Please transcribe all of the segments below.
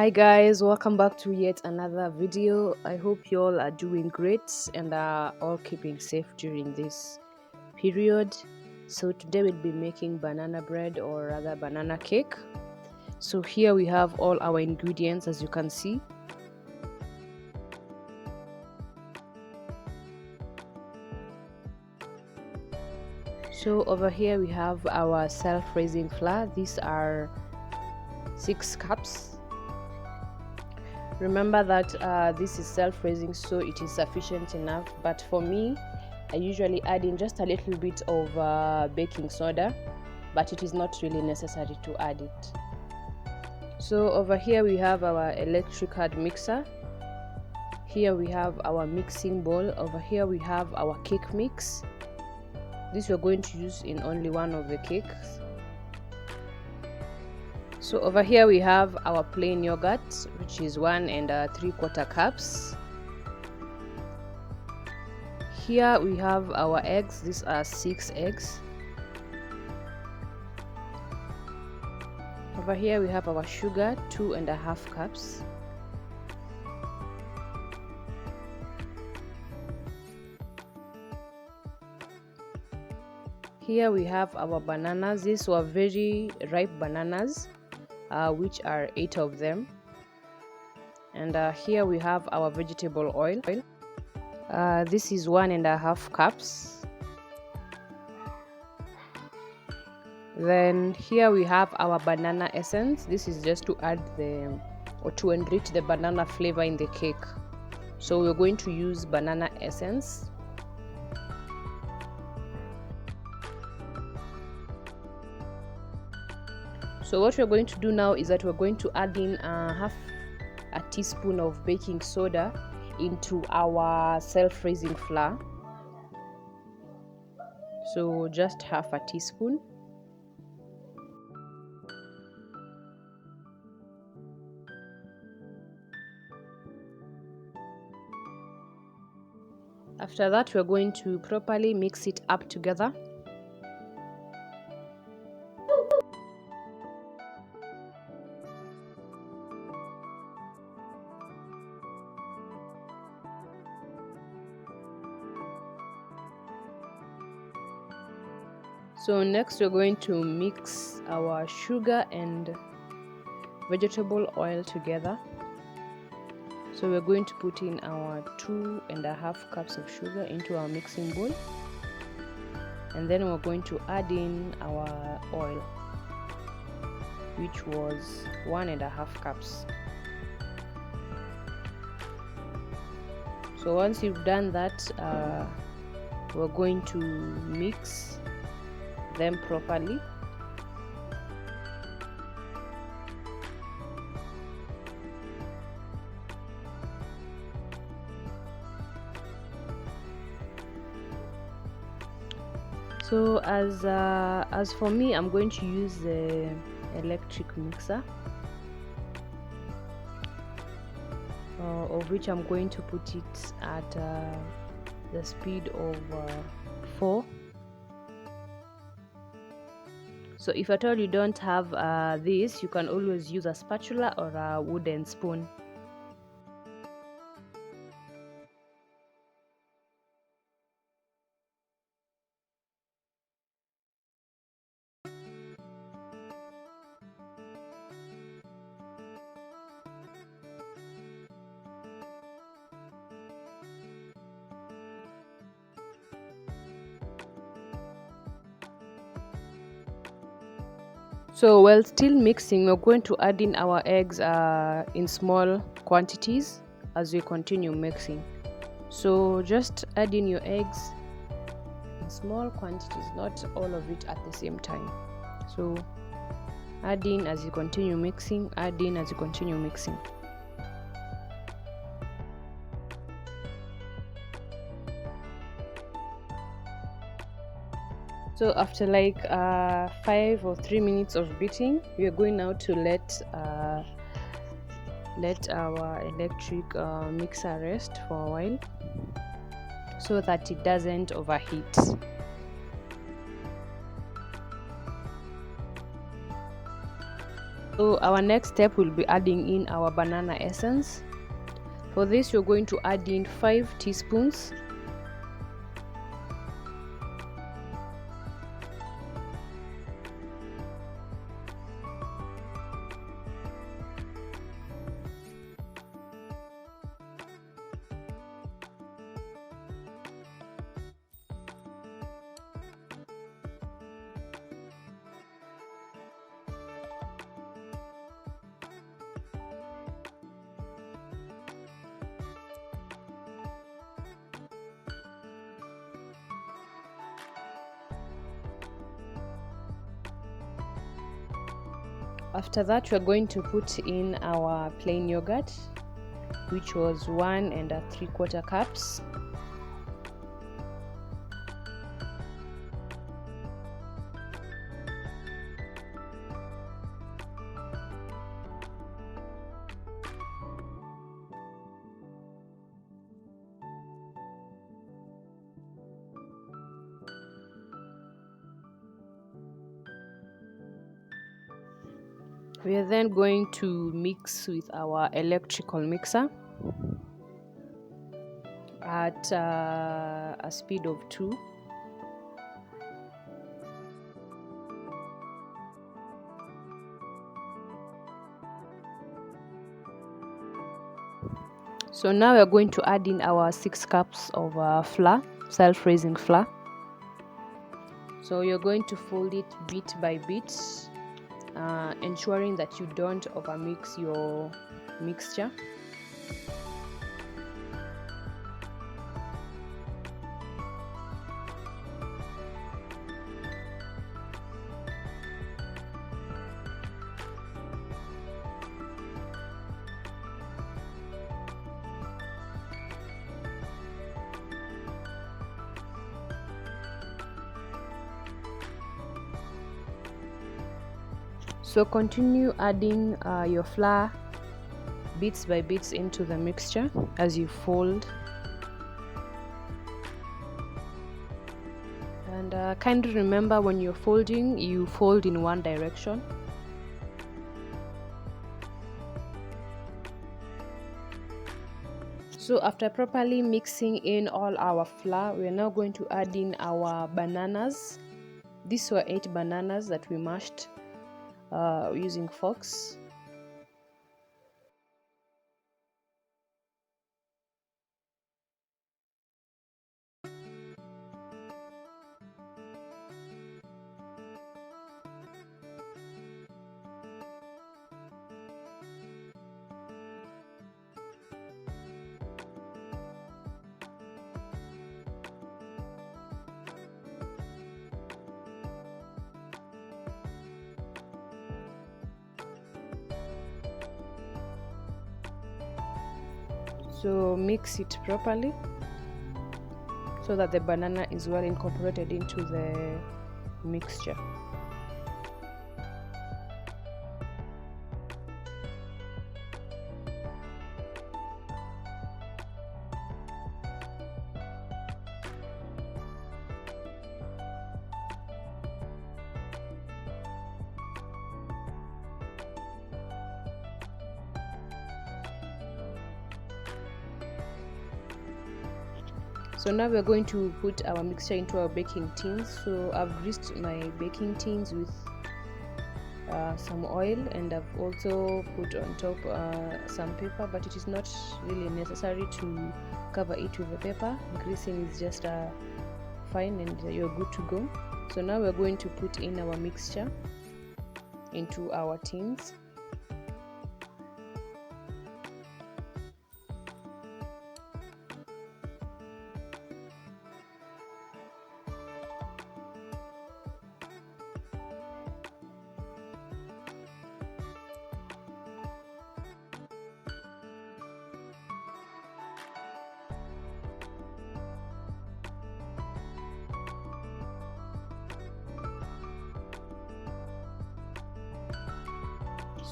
Hi guys, welcome back to yet another video. I hope you all are doing great and are all keeping safe during this period. So today we'll be making banana bread, or rather banana cake. So here we have all our ingredients, as you can see. So over here we have our self-raising flour. These are 6 cups. Remember that this is self-raising, so it is sufficient enough, but for me I usually add in just a little bit of baking soda, but it is not really necessary to add it. So over here we have our electric hand mixer. Here we have our mixing bowl. Over here we have our cake mix. This we're going to use in only one of the cakes. So over here we have our plain yogurt, which is 1 3/4 cups. Here we have our eggs. These are 6 eggs. Over here we have our sugar, 2.5 cups. Here we have our bananas. These were very ripe bananas, which are 8 of them. And here we have our vegetable oil. This is 1.5 cups. Then here we have our banana essence. This is just to add to enrich the banana flavor in the cake. So we're going to use banana essence. So what we're going to do now is that we're going to add in half a teaspoon of baking soda into our self-raising flour. So just half a teaspoon. After that, we're going to properly mix it up together. So next we're going to mix our sugar and vegetable oil together. So we're going to put in our 2.5 cups of sugar into our mixing bowl, and then we're going to add in our oil, which was 1.5 cups. So once you've done that, we're going to mix them properly. So as for me, I'm going to use the electric mixer, of which I'm going to put it at the speed of 4. So if at all you don't have this, you can always use a spatula or a wooden spoon. So while still mixing, we're going to add in our eggs in small quantities as we continue mixing. So just add in your eggs in small quantities, not all of it at the same time. So add in as you continue mixing, add in as you continue mixing. So after like 5 or 3 minutes of beating, we are going now to let our electric mixer rest for a while so that it doesn't overheat. So our next step will be adding in our banana essence. For this, you're going to add in 5 teaspoons. After that, we're going to put in our plain yogurt, which was 1 3/4 cups. We are then going to mix with our electrical mixer at a speed of 2. So now we are going to add in our 6 cups of flour, self-raising flour. So you're going to fold it bit by bit, ensuring that you don't overmix your mixture. So continue adding your flour bits by bits into the mixture as you fold. And kindly remember, when you're folding, you fold in one direction. So after properly mixing in all our flour, we are now going to add in our bananas. These were 8 bananas that we mashed using forks. So mix it properly so that the banana is well incorporated into the mixture. So now we're going to put our mixture into our baking tins. So I've greased my baking tins with some oil, and I've also put on top some paper, but it is not really necessary to cover it with the paper. Greasing is just fine, and you're good to go. So now we're going to put in our mixture into our tins.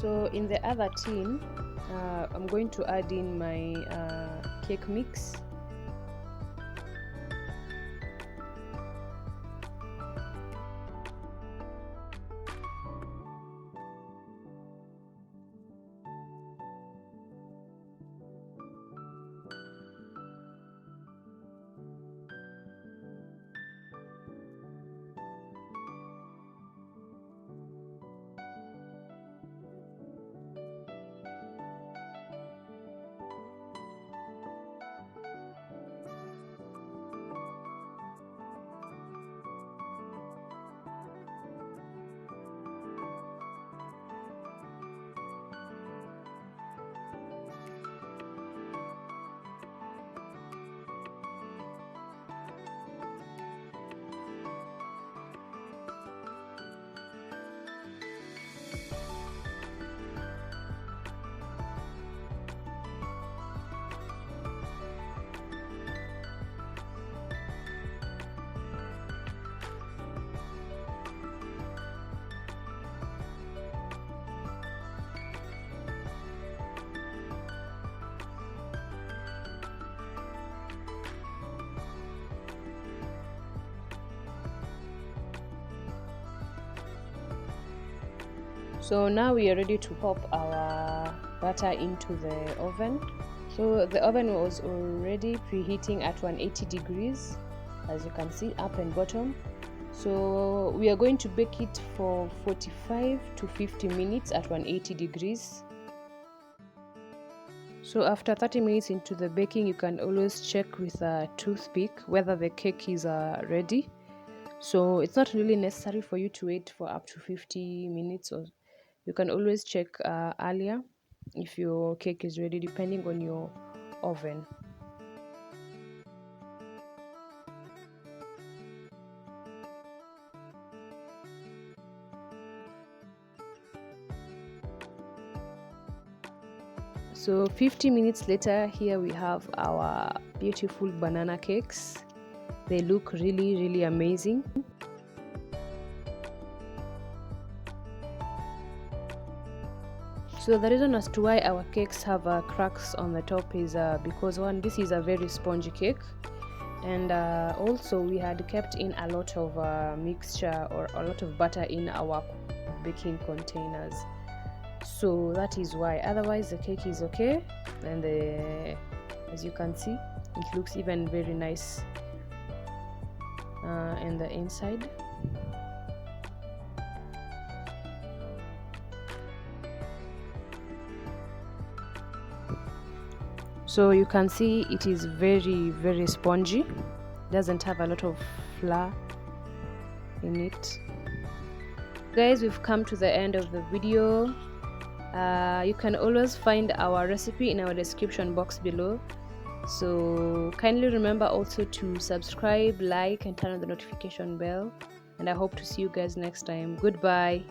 So in the other tin, I'm going to add in my cake mix. So now we are ready to pop our butter into the oven. So the oven was already preheating at 180 degrees, as you can see, up and bottom. So we are going to bake it for 45 to 50 minutes at 180 degrees. So after 30 minutes into the baking, you can always check with a toothpick whether the cake is ready. So it's not really necessary for you to wait for up to 50 minutes, or you can always check earlier if your cake is ready, depending on your oven. So 50 minutes later, here we have our beautiful banana cakes. They look really amazing. So the reason as to why our cakes have cracks on the top is because one, this is a very spongy cake, and also we had kept in a lot of mixture or a lot of butter in our baking containers. So that is why. Otherwise the cake is okay, and as you can see, it looks even very nice in the inside. So you can see it is very spongy, doesn't have a lot of flour in it. Guys, we've come to the end of the video. You can always find our recipe in our description box below, so kindly remember also to subscribe, like, and turn on the notification bell, and I hope to see you guys next time. Goodbye.